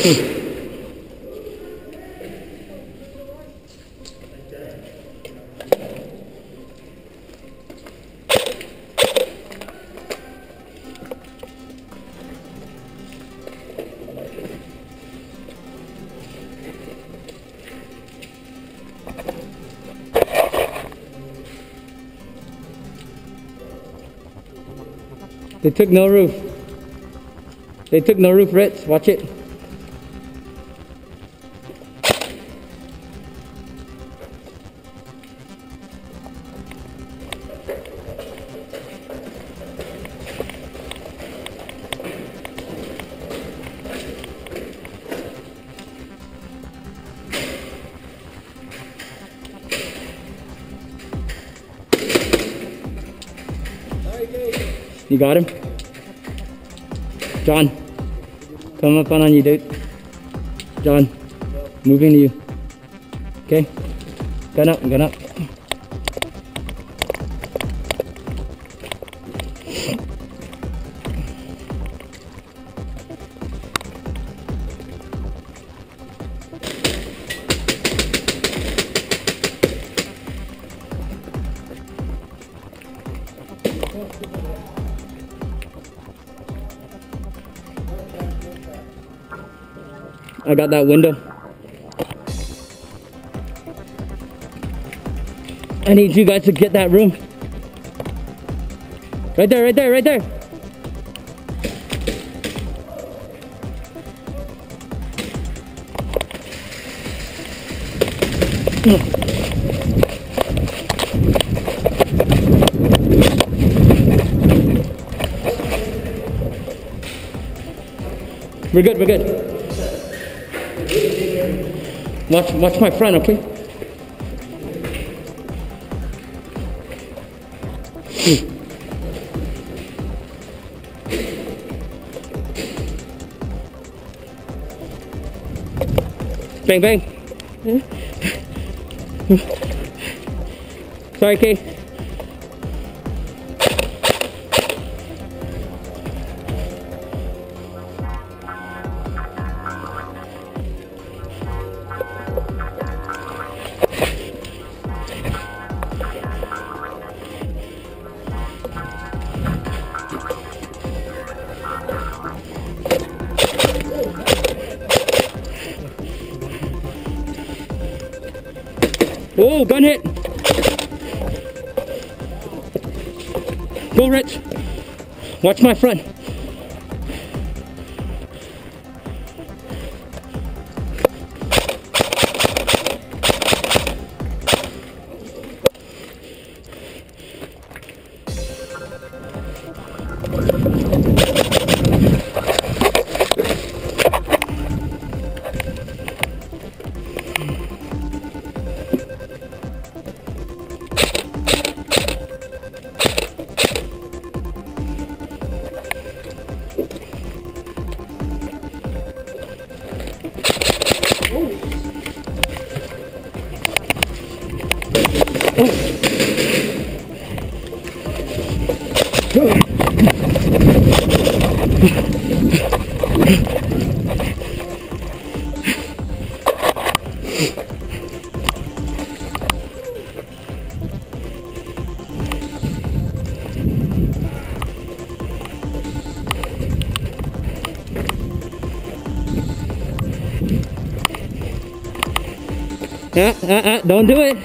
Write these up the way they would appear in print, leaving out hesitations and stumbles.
They took no roof. They took no roof, Ritz. Watch it. You got him? John, come up on you, dude. John, moving to you. Okay? Gun up, gun up. I got that window. I need you guys to get that room. Right there, right there, right there. We're good, we're good. Watch my front, okay? Bang, bang. Sorry, Kay. Oh, gun hit. Go, Rich. Watch my front. Don't do it.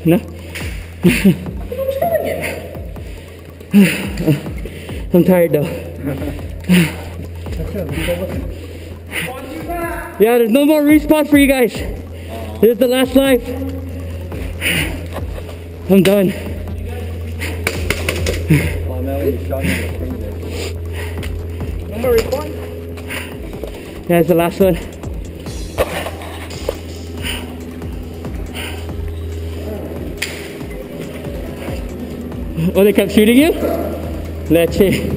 No. I'm tired though. Yeah, there's no more respawn for you guys. This is the last life. I'm done. No more respawn? Yeah, it's the last one. Oh, they kept shooting you? Let's see.